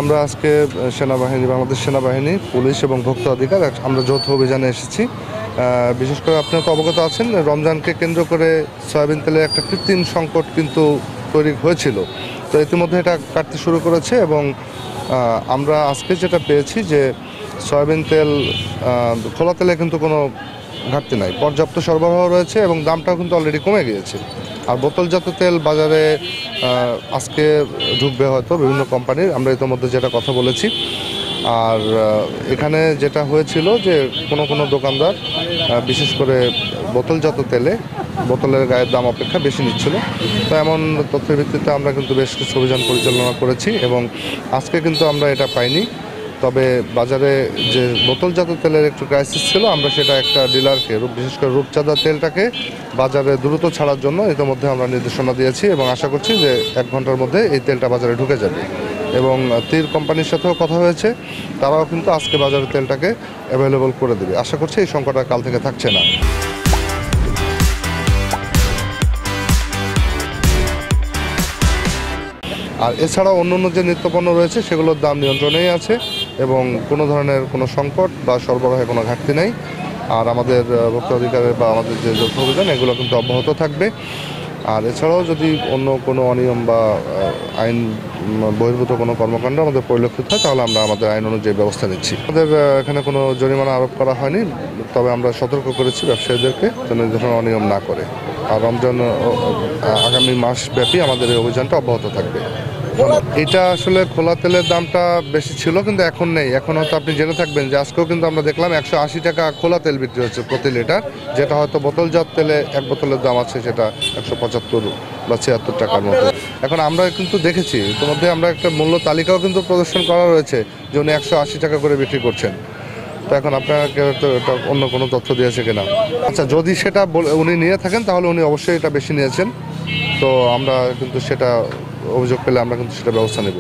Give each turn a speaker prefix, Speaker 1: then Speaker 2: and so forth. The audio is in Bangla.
Speaker 1: আমরা আজকে সেনাবাহিনী, বাংলাদেশ সেনাবাহিনী, পুলিশ এবং ভোক্তা অধিকার আমরা যৌথ অভিযানে এসেছি। বিশেষ করে আপনারা তো অবগত আছেন, রমজানকে কেন্দ্র করে সয়াবিন তেলের একটা কৃত্রিম সংকট কিন্তু তৈরি হয়েছিল। তো ইতিমধ্যে এটা কাটতে শুরু করেছে এবং আমরা আজকে যেটা পেয়েছি যে সয়াবিন তেল, খোলা তেলে কিন্তু কোনো ঘাটতি নাই, পর্যাপ্ত সরবরাহ রয়েছে এবং দামটাও কিন্তু অলরেডি কমে গিয়েছে। আর বোতলজাত তেল বাজারে আজকে ঢুকবে হয়তো বিভিন্ন কোম্পানির, আমরা ইতিমধ্যে যেটা কথা বলেছি। আর এখানে যেটা হয়েছিল যে কোনো দোকানদার বিশেষ করে বোতলজাত তেলে বোতলের গায়ের দাম অপেক্ষা বেশি নিচ্ছিল। তো এমন তথ্যের ভিত্তিতে আমরা কিন্তু বেশ কিছু অভিযান পরিচালনা করেছি এবং আজকে কিন্তু আমরা এটা পাইনি। তবে বাজারে যে বোতলজাত তেলের একটু ক্রাইসিস ছিল, আমরা সেটা একটা ডিলারকে, বিশেষ করে রূপচাঁদা তেলটাকে বাজারে দ্রুত ছাড়ার জন্য ইতিমধ্যে আমরা নির্দেশনা দিয়েছি এবং আশা করছি যে 1 ঘন্টার মধ্যে এই তেলটা বাজারে ঢুকে যাবে। এবং তীর কোম্পানির সাথেও কথা হয়েছে, তারাও কিন্তু আজকে বাজারে তেলটাকে অ্যাভেলেবল করে দেবে। আশা করছি এই সংকটটা কাল থেকে থাকছে না। আর এছাড়াও অন্য যে নিত্যপণ্য রয়েছে সেগুলোর দাম নিয়ন্ত্রণেই আছে এবং কোনো ধরনের কোনো সংকট বা সরবরাহে কোনো ঘাটতি নেই। আর আমাদের ভোক্তা অধিকারের বা আমাদের যে যৌথ অভিযান এগুলো কিন্তু অব্যাহত থাকবে। আর এছাড়াও যদি অন্য কোনো অনিয়ম বা আইন বহির্ভূত কোনো কর্মকাণ্ড আমাদের পরিলক্ষিত হয়, তাহলে আমরা আমাদের আইন অনুযায়ী ব্যবস্থা নিচ্ছি। আমাদের এখানে কোনো জরিমানা আরোপ করা হয়নি, তবে আমরা সতর্ক করেছি ব্যবসায়ীদেরকে যেন এই ধরনের অনিয়ম না করে। আর রমজান আগামী মাস ব্যাপী আমাদের এই অভিযানটা অব্যাহত থাকবে। এটা আসলে খোলা তেলের দামটা বেশি ছিল, কিন্তু এখন নেই। এখন হয়তো আপনি জেনে থাকবেন যে আজকেও কিন্তু আমরা দেখলাম 180 টাকা খোলা তেল বিক্রি হচ্ছে প্রতি লিটার, যেটা হয়তো বোতলজাত তেলে এক বোতলের দাম আছে সেটা 175 বা 76 টাকার মতো। এখন আমরা কিন্তু দেখেছি ইতিমধ্যে, আমরা একটা মূল্য তালিকাও কিন্তু প্রদর্শন করা রয়েছে যে উনি 180 টাকা করে বিক্রি করছেন। তো এখন আপনাকে তো এটা অন্য কোনো তথ্য দিয়েছে কিনা। আচ্ছা, যদি সেটা উনি নিয়ে থাকেন তাহলে উনি অবশ্যই এটা বেশি নিয়েছেন। তো আমরা কিন্তু সেটা অভিযোগ পেলে আমরা কিন্তু সেটা ব্যবস্থা নেব।